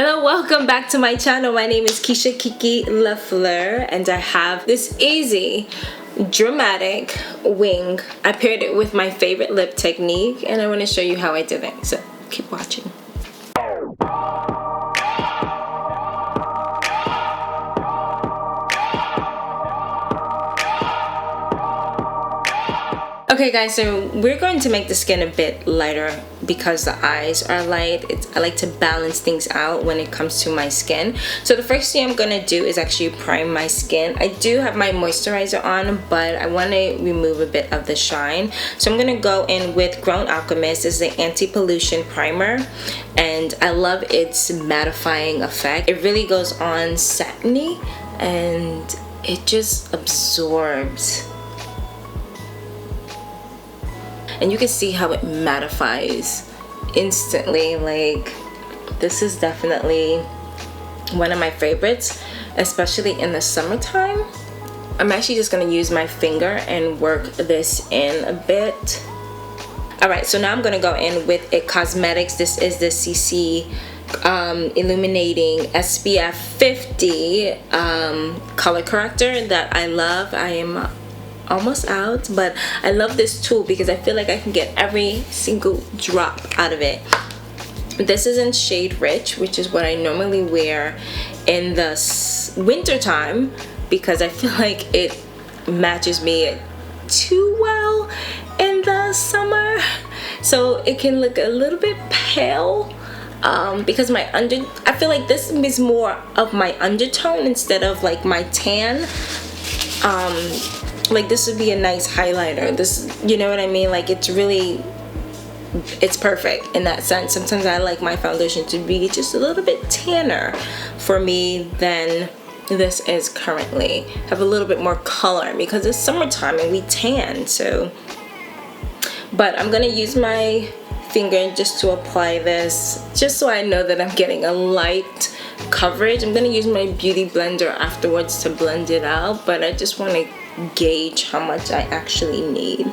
Hello, welcome back to my channel. My name is KIKI LAFLEUR and I have this easy dramatic wing. I paired it with my favorite lip technique and I want to show you how I did it, so keep watching. Okay guys, so we're going to make the skin a bit lighter because the eyes are light. I like to balance things out when it comes to my skin. So the first thing I'm going to do is actually prime my skin. I do have my moisturizer on, but I want to remove a bit of the shine. So I'm going to go in with 𝗀𝗄𝗪𝗄𝗪. This is the anti-pollution primer and I love its mattifying effect. It really goes on satiny and it just absorbs. And you can see how it mattifies instantly. Like, this is definitely one of my favorites, especially in the summertime. I'm actually just gonna use my finger and work this in a bit. Alright, so now I'm gonna go in with IT Cosmetics. This is the CC Illuminating SPF 50 color corrector that I love. I am almost out, but I love this tool because I feel like I can get every single drop out of it. This is in shade Rich, which is what I normally wear in the winter time because I feel like it matches me too well in the summer, so it can look a little bit pale because I feel like this is more of my undertone instead of like my tan. Like, this would be a nice highlighter. This, you know what I mean? Like, it's perfect in that sense. Sometimes I like my foundation to be just a little bit tanner for me than this is currently. Have a little bit more color because it's summertime and we tan, so. But I'm gonna use my finger just to apply this, just so I know that I'm getting a light coverage. I'm gonna use my beauty blender afterwards to blend it out, but I just want to gauge how much I actually need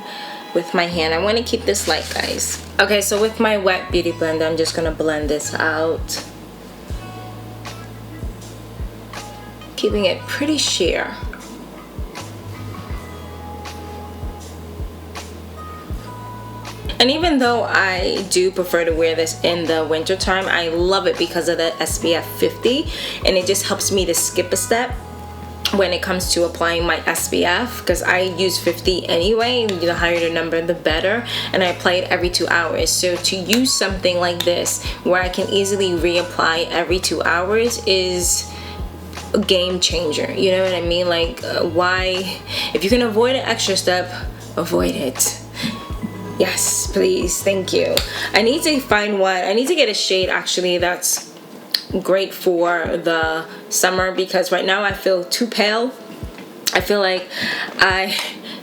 with my hand. I want to keep this light, guys. Okay, so with my wet beauty blender, I'm just gonna blend this out, keeping it pretty sheer. And even though I do prefer to wear this in the winter time, I love it because of the SPF 50, and it just helps me to skip a step when it comes to applying my SPF, because I use 50 anyway. The higher the number, the better, and I apply it every 2 hours. So to use something like this where I can easily reapply every 2 hours is a game changer. You know what I mean? Like, why, if you can avoid an extra step, avoid it. Yes, please, thank you. I need to find one. I need to get a shade actually that's great for the summer because right now I feel too pale. I feel like I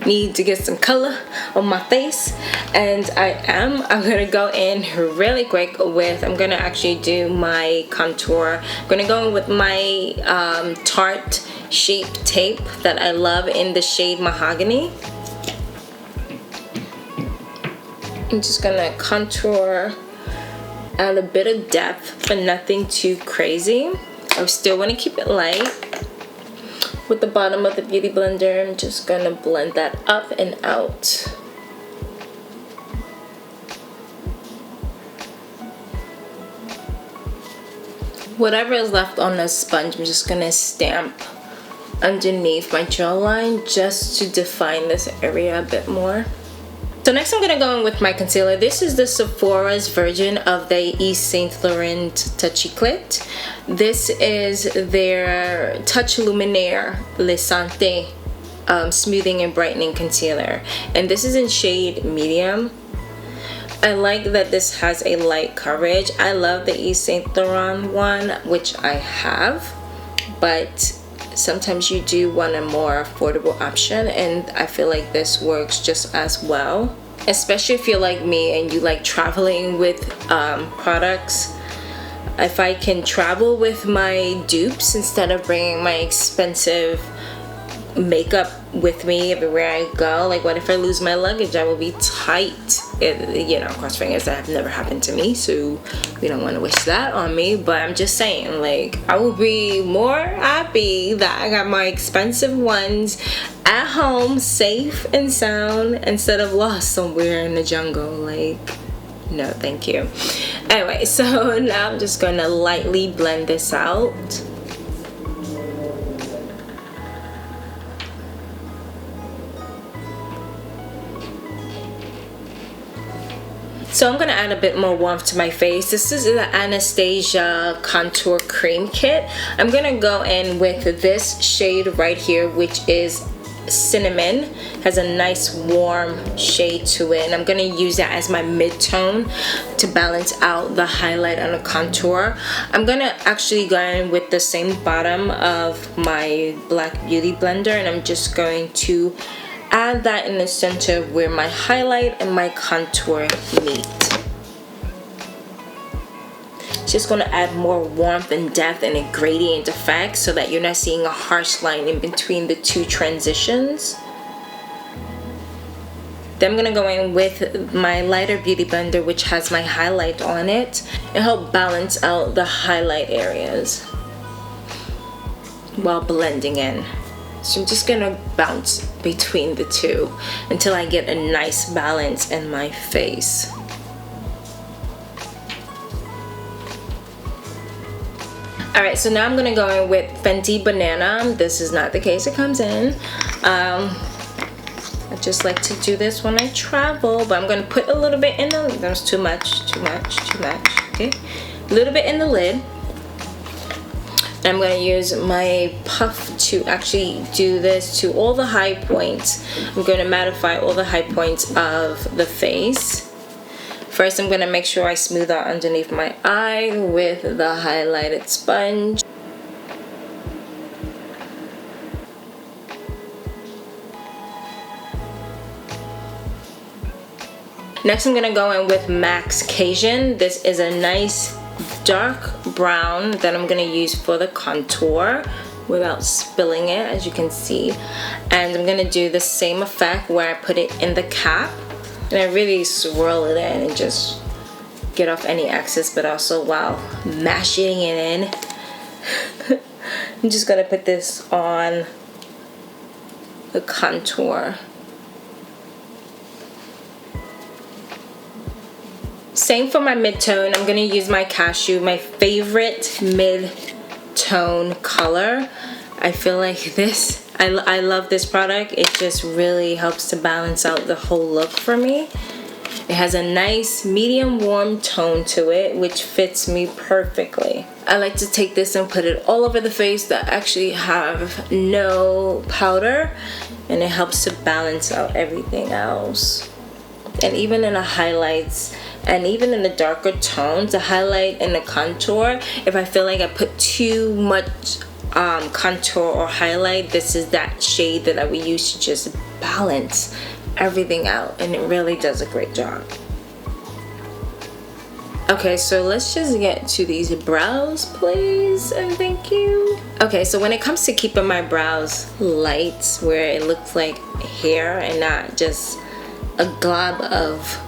need to get some color on my face, and I'm gonna go in really quick with, I'm gonna actually do my contour. I'm gonna go in with my Tarte Shape Tape that I love in the shade Mahogany. I'm just gonna contour, add a bit of depth, but nothing too crazy. I still want to keep it light. With the bottom of the beauty blender, I'm just gonna blend that up and out. Whatever is left on the sponge, I'm just gonna stamp underneath my jawline just to define this area a bit more. So next I'm going to go in with my concealer. This is the Sephora's version of the Yves Saint Laurent Touchiclet. This is their Touch Luminaire Le Santé Smoothing and Brightening Concealer. And this is in shade Medium. I like that this has a light coverage. I love the Yves Saint Laurent one, which I have. But sometimes you do want a more affordable option, and I feel like this works just as well, especially if you're like me and you like traveling with products. If I can travel with my dupes instead of bringing my expensive makeup with me everywhere I go, like what if I lose my luggage? I will be tight you know, cross fingers, that have never happened to me, so we don't want to wish that on me. But I'm just saying, like, I will be more happy that I got my expensive ones at home, safe and sound, instead of lost somewhere in the jungle. Like, no, thank you. Anyway, so now I'm just gonna lightly blend this out. So I'm gonna add a bit more warmth to my face. This is the Anastasia Contour Cream Kit. I'm gonna go in with this shade right here, which is Cinnamon. Has a nice warm shade to it, and I'm gonna use that as my mid-tone to balance out the highlight on the contour. I'm gonna actually go in with the same bottom of my Black Beauty blender, and I'm just going to add that in the center where my highlight and my contour meet. Just going to add more warmth and depth and a gradient effect so that you're not seeing a harsh line in between the two transitions. Then I'm going to go in with my lighter beauty blender, which has my highlight on it, and help balance out the highlight areas while blending in. So I'm just gonna bounce between the two until I get a nice balance in my face. Alright, so now I'm gonna go in with Fenty Banana. This is not the case it comes in. I just like to do this when I travel, but I'm gonna put a little bit in the, that's too much, okay? A little bit in the lid. I'm going to use my puff to actually do this to all the high points. I'm going to mattify all the high points of the face. First, I'm going to make sure I smooth out underneath my eye with the highlighted sponge. Next, I'm going to go in with MAC's Cajun. This is a nice dark brown that I'm going to use for the contour without spilling it, as you can see. And I'm going to do the same effect where I put it in the cap, and I really swirl it in and just get off any excess, but also while mashing it in. I'm just going to put this on the contour. Same for my mid-tone. I'm going to use my Cashew, my favorite mid-tone color. I feel like this, I love this product. It just really helps to balance out the whole look for me. It has a nice medium warm tone to it, which fits me perfectly. I like to take this and put it all over the face that actually have no powder, and it helps to balance out everything else. And even in the highlights, and even in the darker tones, the highlight and the contour, if I feel like I put too much contour or highlight, this is that shade that I would use to just balance everything out, and it really does a great job. Okay, so let's just get to these brows, please, and thank you. Okay, so when it comes to keeping my brows light, where it looks like hair and not just a glob of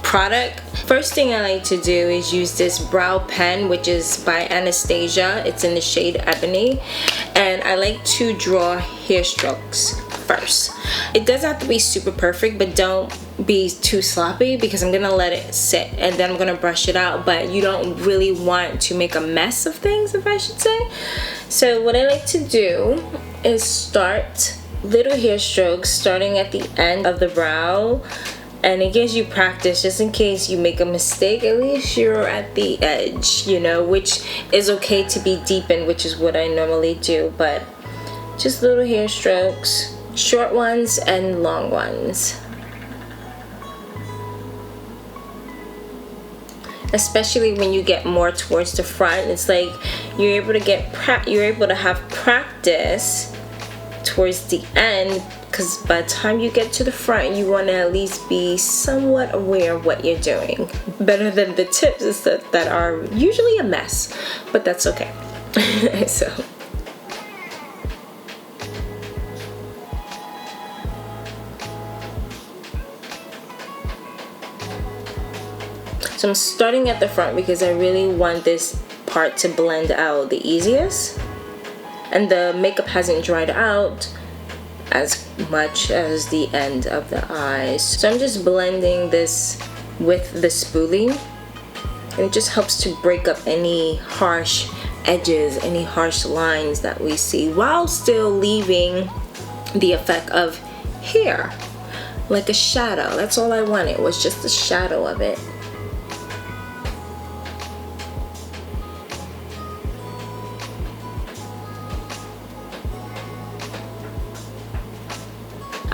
product, first thing I like to do is use this brow pen, which is by Anastasia. It's in the shade Ebony, and I like to draw hair strokes first. It doesn't have to be super perfect, but don't be too sloppy, because I'm gonna let it sit and then I'm gonna brush it out, but you don't really want to make a mess of things, if I should say. So what I like to do is start little hair strokes starting at the end of the brow, and it gives you practice just in case you make a mistake. At least you're at the edge, you know, which is okay to be deepened, which is what I normally do. But just little hair strokes, short ones and long ones. Especially when you get more towards the front, it's like you're able to have practice towards the end, because by the time you get to the front, you want to at least be somewhat aware of what you're doing. Better than the tips that are usually a mess, but that's okay. So So I'm starting at the front because I really want this part to blend out the easiest. And the makeup hasn't dried out as much as the end of the eyes. So I'm just blending this with the spoolie. And it just helps to break up any harsh edges, any harsh lines that we see, while still leaving the effect of hair, like a shadow. That's all I wanted, was just a shadow of it.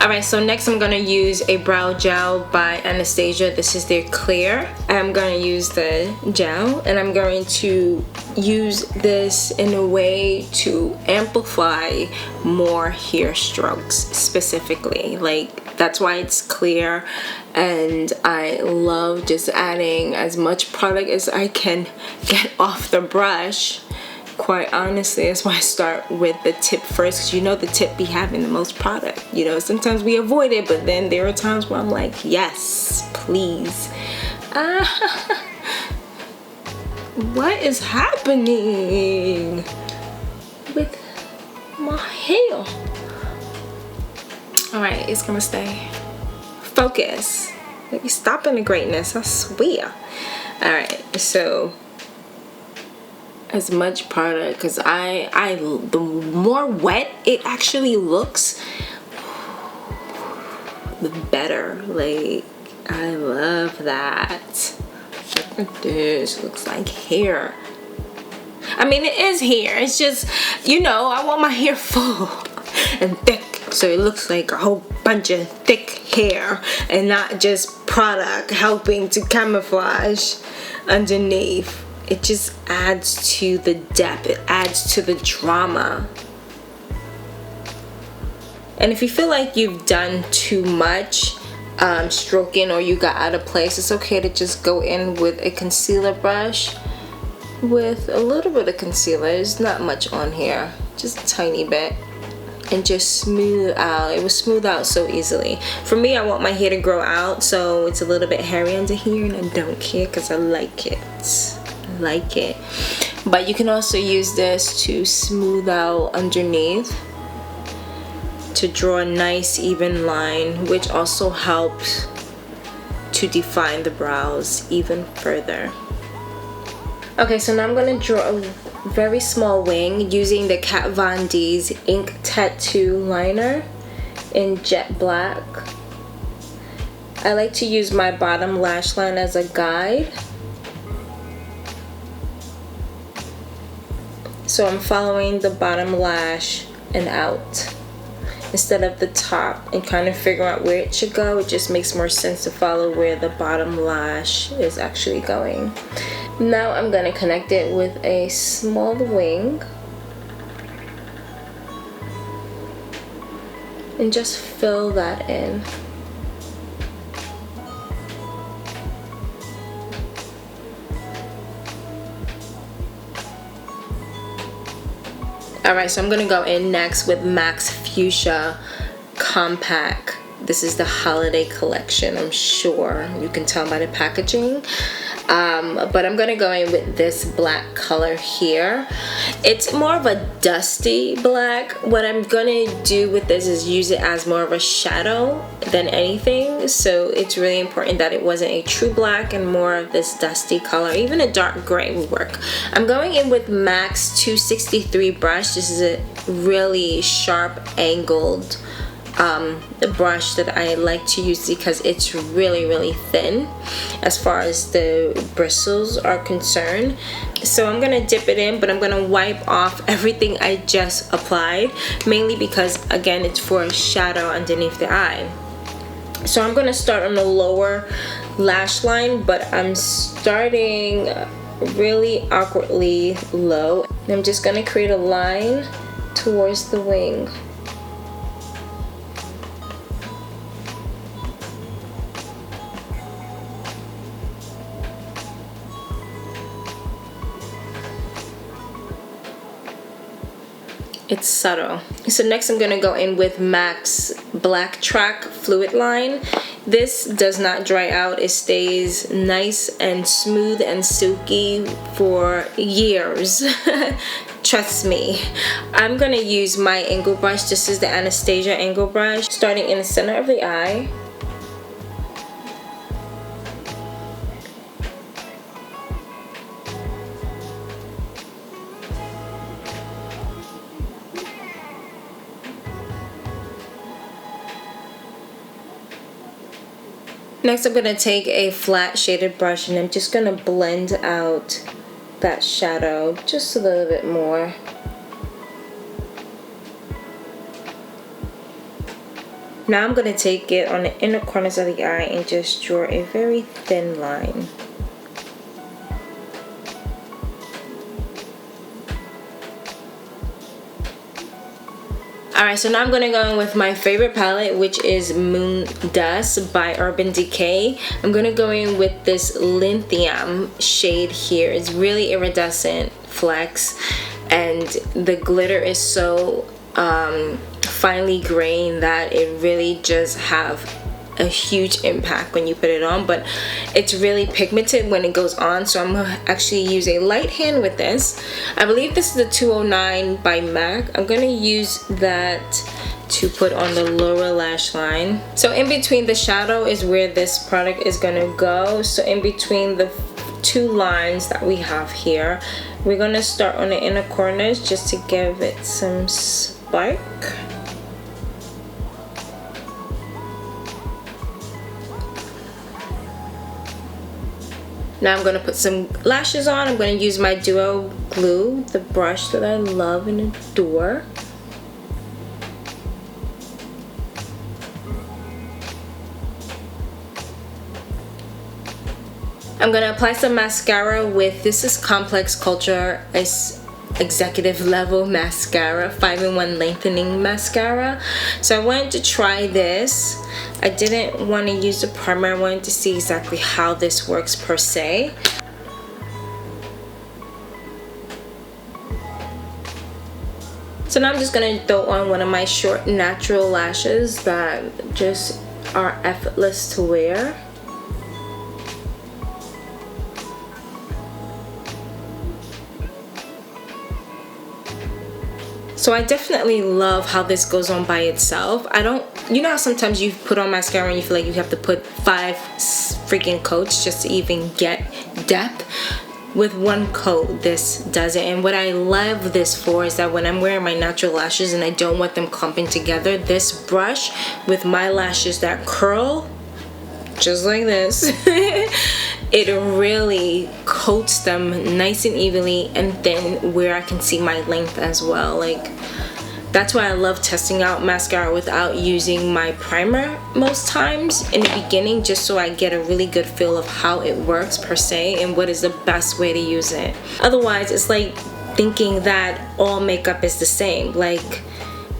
Alright, so next I'm going to use a brow gel by Anastasia. This is their clear. I'm going to use the gel, and I'm going to use this in a way to amplify more hair strokes specifically. Like, that's why it's clear, and I love just adding as much product as I can get off the brush. Quite honestly, that's why I start with the tip first, because you know the tip be having the most product. You know, sometimes we avoid it, but then there are times where I'm like, yes, please. What is happening with my hair? Alright, it's gonna stay. Focus. Let me stop in the greatness, I swear. Alright, so as much product, because the more wet it actually looks, the better. Like, I love that. Look at this, looks like hair. I mean, it is hair, it's just, you know, I want my hair full and thick, so it looks like a whole bunch of thick hair and not just product helping to camouflage underneath. It just adds to the depth, it adds to the drama. And if you feel like you've done too much stroking, or you got out of place, it's okay to just go in with a concealer brush with a little bit of concealer. There's not much on here, just a tiny bit, and just smooth out. It will smooth out so easily. For me, I want my hair to grow out, so it's a little bit hairy under here, and I don't care because I like it. Like it. But you can also use this to smooth out underneath, to draw a nice even line, which also helps to define the brows even further. Okay, so now I'm going to draw a very small wing using the Kat Von D's Ink Tattoo liner in jet black. I like to use my bottom lash line as a guide. So I'm following the bottom lash and out instead of the top, and kind of figuring out where it should go. It just makes more sense to follow where the bottom lash is actually going. Now I'm going to connect it with a small wing and just fill that in. Alright, so I'm going to go in next with MAC's Fuchsia Compact. This is the holiday collection, I'm sure you can tell by the packaging. But I'm going to go in with this black color here. It's more of a dusty black. What I'm going to do with this is use it as more of a shadow than anything. So it's really important that it wasn't a true black and more of this dusty color. Even a dark gray will work. I'm going in with MAC's 263 brush. This is a really sharp angled brush that I like to use because it's really thin as far as the bristles are concerned. So I'm gonna dip it in, but I'm gonna wipe off everything I just applied, mainly because again it's for a shadow underneath the eye. So I'm gonna start on the lower lash line, but I'm starting really awkwardly low. And I'm just gonna create a line towards the wing. It's subtle. So next I'm going to go in with MAC's Black Track Fluid Line This does not dry out. It stays nice and smooth and silky for years. Trust me. I'm gonna use my angle brush. This is the Anastasia angle brush, starting in the center of the eye. Next, I'm gonna take a flat shaded brush and I'm just gonna blend out that shadow just a little bit more. Now I'm going to take it on the inner corners of the eye and just draw a very thin line. Alright, so now I'm going to go in with my favorite palette, which is Moon Dust by Urban Decay. I'm going to go in with this lithium shade here. It's really iridescent flex, and the glitter is so finely grained that it really just have a huge impact when you put it on, but it's really pigmented when it goes on, so I'm gonna actually use a light hand with this. I believe this is the 209 by MAC. I'm gonna use that to put on the lower lash line. So in between the shadow is where this product is gonna go. So in between the two lines that we have here, we're gonna start on the inner corners just to give it some spark. Now I'm going to put some lashes on. I'm going to use my Duo Glue, the brush that I love and adore. I'm going to apply some mascara with, this is Complex Culture Executive Level Mascara, 5-in-1 Lengthening Mascara. So I wanted to try this. I didn't want to use the primer. I wanted to see exactly how this works per se. So now I'm just going to throw on one of my short natural lashes that just are effortless to wear. So I definitely love how this goes on by itself. You know how sometimes you put on mascara and you feel like you have to put 5 freaking coats just to even get depth? With one coat, this does it. And what I love this for is that when I'm wearing my natural lashes and I don't want them clumping together, this brush with my lashes that curl, just like this, it really coats them nice and evenly and thin where I can see my length as well. Like, that's why I love testing out mascara without using my primer most times in the beginning, just so I get a really good feel of how it works per se and what is the best way to use it. Otherwise, it's like thinking that all makeup is the same. Like,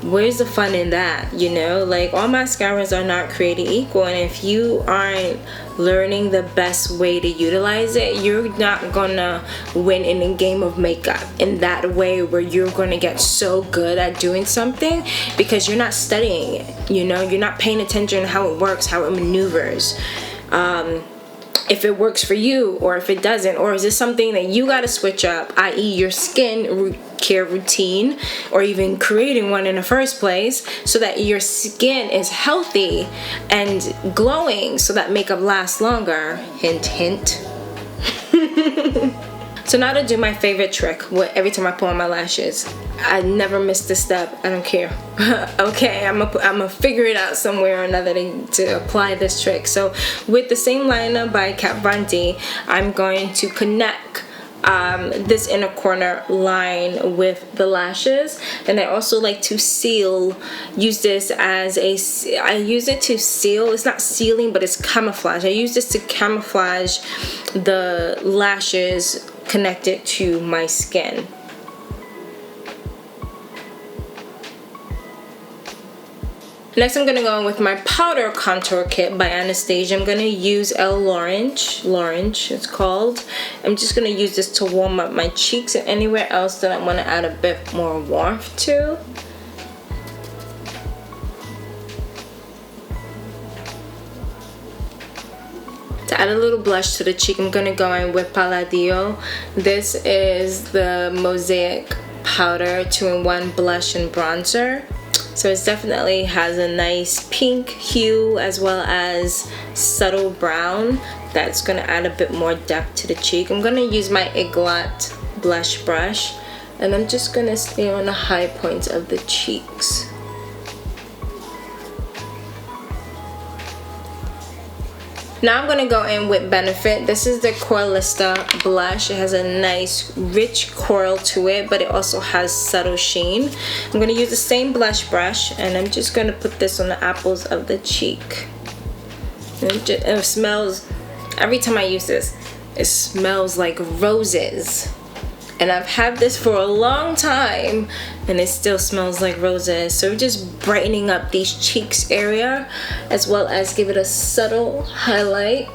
where's the fun in that, you know? Like, all mascaras are not created equal, and if you aren't learning the best way to utilize it, you're not gonna win in a game of makeup in that way where you're gonna get so good at doing something because you're not studying it, you know? You're not paying attention to how it works, how it maneuvers, if it works for you or if it doesn't, or is this something that you got to switch up, i.e. your skin care routine, or even creating one in the first place so that your skin is healthy and glowing so that makeup lasts longer. Hint, hint. So now to do my favorite trick, every time I put on my lashes, I never miss this step. I don't care. Okay, I'm gonna figure it out somewhere or another to apply this trick. So with the same liner by Kat Von D, I'm going to connect this inner corner line with the lashes, and I also like to use this as I use it to seal. It's not sealing, but it's camouflage. I use this to camouflage the lashes connected to my skin. Next, I'm going to go in with my powder contour kit by Anastasia. I'm going to use L'Orange, it's called. I'm just going to use this to warm up my cheeks and anywhere else that I want to add a bit more warmth to. To add a little blush to the cheek, I'm gonna go in with 𝗙𝗲𝗄𝗅. This is the Mosaic Powder 2-in-1 blush and bronzer. So it definitely has a nice pink hue as well as subtle brown that's gonna add a bit more depth to the cheek. I'm gonna use my Inglot blush brush and I'm just gonna stay on the high points of the cheeks. Now I'm going to go in with Benefit. This is the Coralista blush. It has a nice rich coral to it, but it also has subtle sheen. I'm going to use the same blush brush and I'm just going to put this on the apples of the cheek. It smells, every time I use this, it smells like roses. And I've had this for a long time and it still smells like roses. So just brightening up these cheeks area as well as give it a subtle highlight.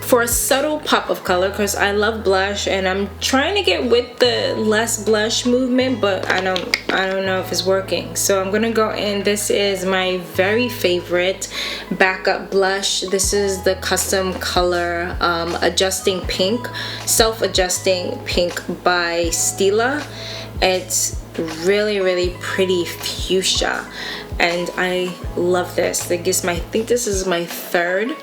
For a subtle pop of color, because I love blush and I'm trying to get with the less blush movement, but I don't know if it's working. So I'm gonna go in. This is my very favorite backup blush. This is the Custom Color Adjusting Pink, Self-Adjusting Pink by Stila. It's really pretty fuchsia and I love this. I think this is my third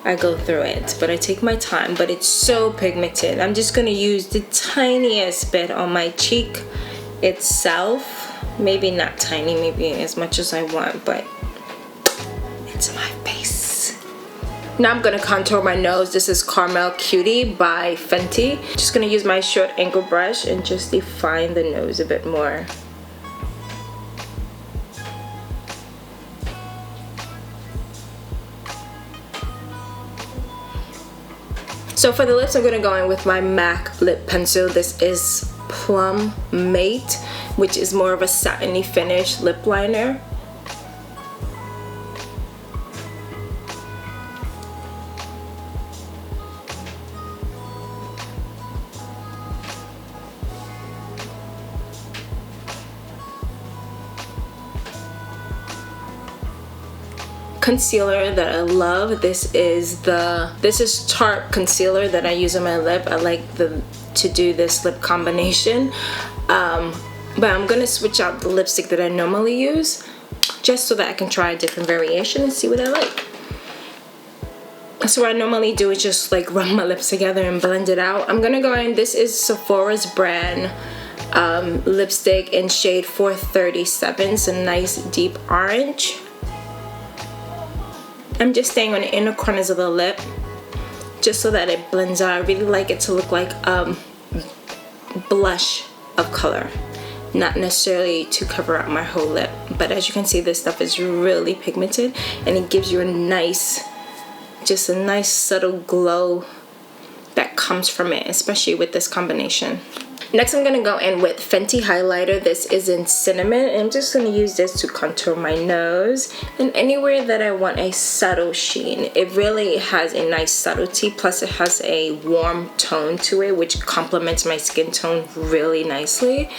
I go through it, but I take my time, but it's so pigmented. I'm just gonna use the tiniest bit on my cheek itself. Maybe not tiny, maybe as much as I want, but it's my face. Now I'm gonna contour my nose. This is Caramel Cutie by Fenty. Just gonna use my short angle brush and just define the nose a bit more. So for the lips, I'm going to go in with my MAC lip pencil. This is Plum Mate, which is more of a satiny finish lip liner. Concealer that I love. This is Tarte concealer that I use on my lip. I like to do this lip combination, but I'm gonna switch out the lipstick that I normally use just so that I can try a different variation and see what I like. So what I normally do is just like rub my lips together and blend it out. I'm gonna go in. This is Sephora's brand lipstick in shade 437. It's a nice deep orange. I'm just staying on the inner corners of the lip just so that it blends out. I really like it to look like blush of color, not necessarily to cover up my whole lip. But as you can see, this stuff is really pigmented and it gives you a nice, just a nice subtle glow that comes from it, especially with this combination. Next, I'm gonna go in with Fenty highlighter. This is in Cinnamon, and I'm just gonna use this to contour my nose and anywhere that I want a subtle sheen. It really has a nice subtlety, plus it has a warm tone to it, which complements my skin tone really nicely.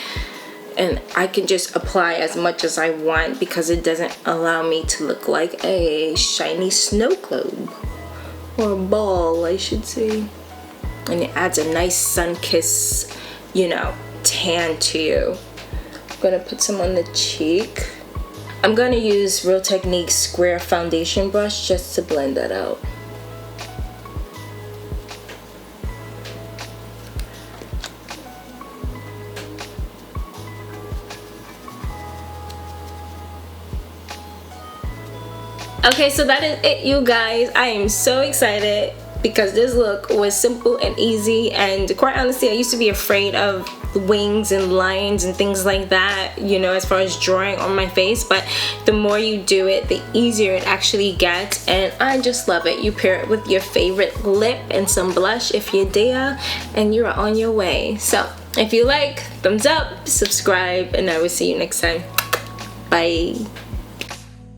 And I can just apply as much as I want because it doesn't allow me to look like a shiny snow globe, or a ball, I should say. And it adds a nice sun-kissed, you know, tan to you. I'm gonna put some on the cheek. I'm gonna use Real Techniques square foundation brush just to blend that out. Okay, so that is it, you guys. I am so excited because this look was simple and easy, and quite honestly, I used to be afraid of wings and lines and things like that, you know, as far as drawing on my face, but the more you do it, the easier it actually gets, and I just love it. You pair it with your favorite lip and some blush if you dare, and you're on your way. So if you like, thumbs up, subscribe, and I will see you next time. Bye.